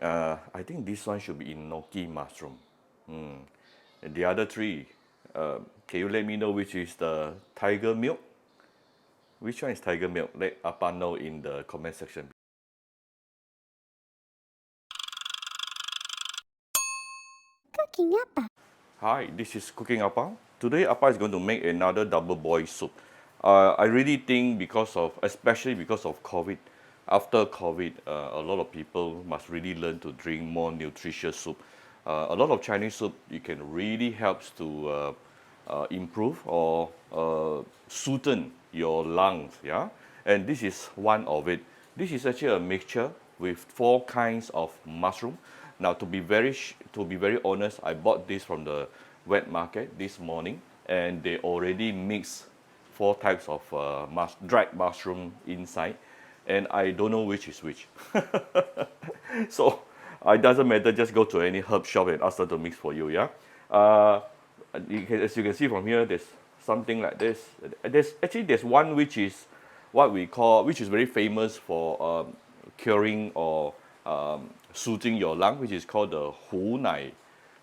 I think this one should be enoki mushroom. And the other three, can you let me know which is the tiger milk? Which one is tiger milk? Let Appa know in the comment section. Cooking Appa. Hi, this is Cooking Appa. Today Appa is going to make another double boil soup. I really think especially because of COVID, after COVID, a lot of people must really learn to drink more nutritious soup. A lot of Chinese soup, it can really helps to improve or sweeten your lungs, yeah? And this is one of it. This is actually a mixture with 4 kinds of mushroom. Now, to be very honest, I bought this from the wet market this morning, and they already mix 4 types of dried mushroom inside, and I don't know which is which. So it doesn't matter. Just go to any herb shop and ask them to mix for you. Yeah. As you can see from here, there's something like this. There's one which is which is very famous for curing or soothing your lung, which is called the hu nai,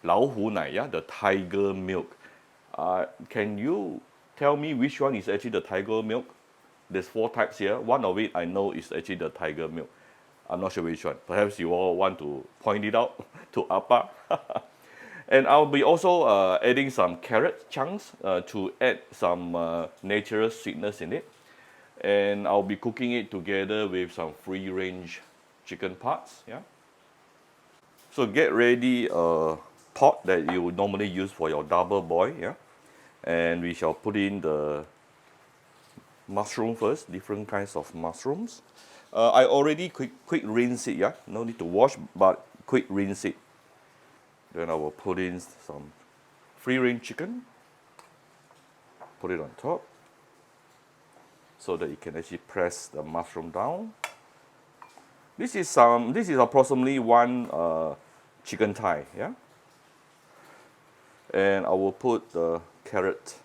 lao hu nai, yeah, the tiger milk. Can you tell me which one is actually the tiger milk? There's 4 types here. One of it I know is actually the tiger milk. I'm not sure which one. Perhaps you all want to point it out to Appa. And I'll be also adding some carrot chunks to add some natural sweetness in it. And I'll be cooking it together with some free-range chicken parts. Yeah. So get ready a pot that you would normally use for your double boil. Yeah. And we shall put in the mushroom first, different kinds of mushrooms. I already quick rinse it, yeah. No need to wash, but quick rinse it. Then I will put in some free-range chicken. Put it on top, so that you can actually press the mushroom down. This is approximately 1 chicken thigh, yeah. And I will put the carrot.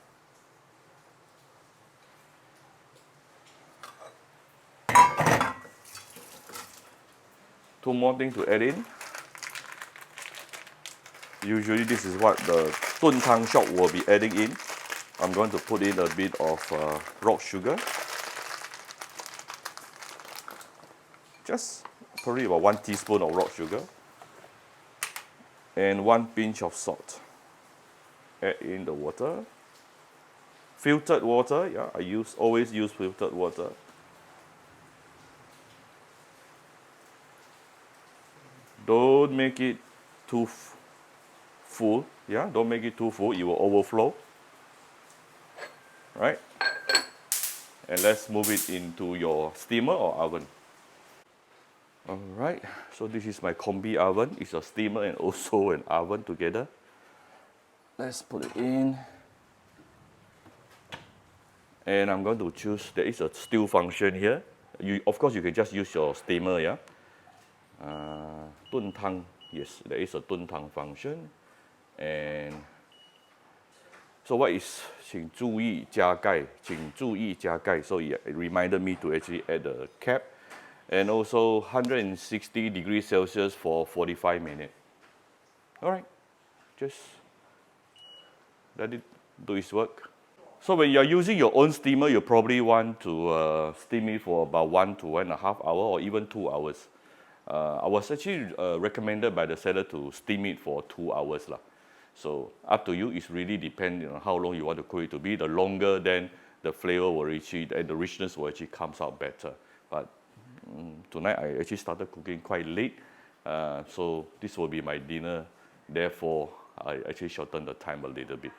Two more things to add in. Usually this is what the Dun Tang shop will be adding in. I'm going to put in a bit of rock sugar. Just probably about 1 teaspoon of rock sugar. And 1 pinch of salt. Add in the water. Filtered water, yeah, I always use filtered water. Don't make it too full, yeah, don't make it too full, it will overflow. Right? And let's move it into your steamer or oven. All right, so this is my combi oven. It's a steamer and also an oven together. Let's put it in. And I'm going to choose, there is a still function here. Of course, you can just use your steamer, yeah. Dun Tang, yes, there is a Dun Tang function. And so what is 请注意加盖? 请注意加盖. So it reminded me to actually add the cap. And also 160 degrees Celsius for 45 minutes. All right, just let it do its work. So when you're using your own steamer, you probably want to steam it for about 1 to 1.5 hours or even 2 hours. I was actually recommended by the seller to steam it for 2 hours lah. So up to you. It's really depending on how long you want to cook it to be. The longer, then the flavor will actually and the richness will actually comes out better. But tonight I actually started cooking quite late, so this will be my dinner. Therefore, I actually shortened the time a little bit.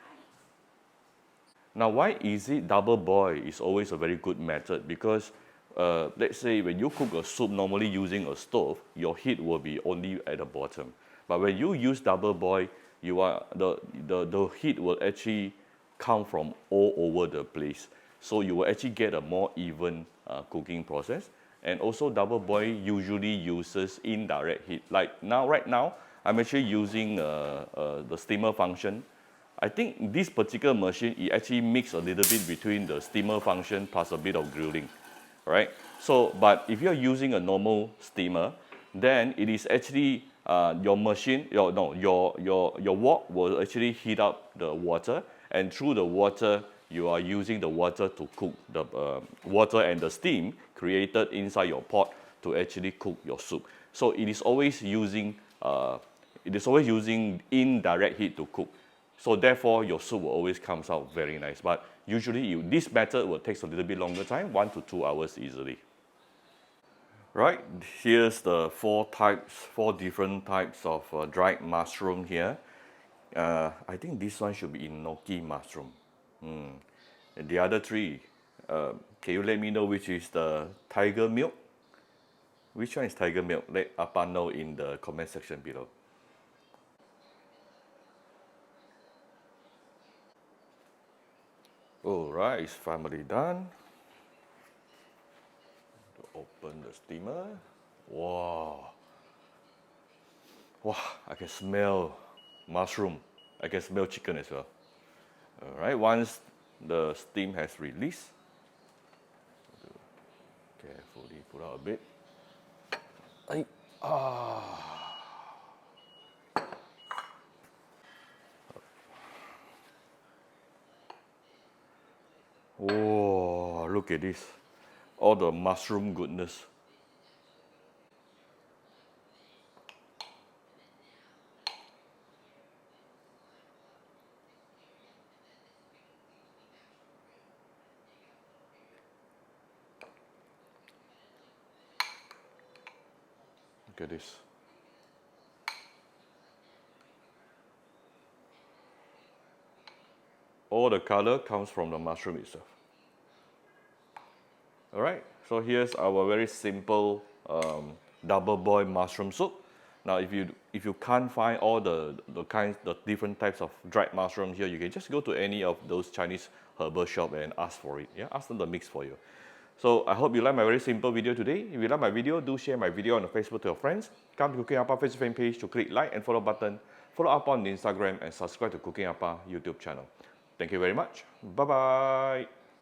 Now, why is it double boil is always a very good method? Because let's say when you cook a soup normally using a stove, your heat will be only at the bottom. But when you use double boil, the heat will actually come from all over the place. So you will actually get a more even cooking process. And also double boil usually uses indirect heat. Like right now, I'm actually using the steamer function. I think this particular machine, it actually mix a little bit between the steamer function plus a bit of grilling, right? So, but if you're using a normal steamer, then it is actually your machine, your wok will actually heat up the water, and through the water, you are using the water to cook the water and the steam created inside your pot to actually cook your soup. So it is always using indirect heat to cook. So therefore, your soup will always comes out very nice. But usually, this method will take a little bit longer time, 1 to 2 hours easily. Right, here's the four different types of dried mushroom here. I think this one should be enoki mushroom. And the other three, can you let me know which is the tiger milk? Which one is tiger milk? Let Appa know in the comment section below. Alright, it's finally done. Open the steamer. Wow. Wow, I can smell mushroom. I can smell chicken as well. Alright, once the steam has released, carefully pull out a bit. Oh, look at this. All the mushroom goodness. Look at this. All the color comes from the mushroom itself. Alright, so here's our very simple double boil mushroom soup. Now if you can't find all the different types of dried mushroom here, you can just go to any of those Chinese herbal shop and ask for it. Yeah, ask them to mix for you. So I hope you like my very simple video today. If you like my video, do share my video on the Facebook to your friends. Come to Cooking Appa Facebook fan page to click like and follow button. Follow up on the Instagram and subscribe to Cooking Appa YouTube channel. Thank you very much. Bye bye.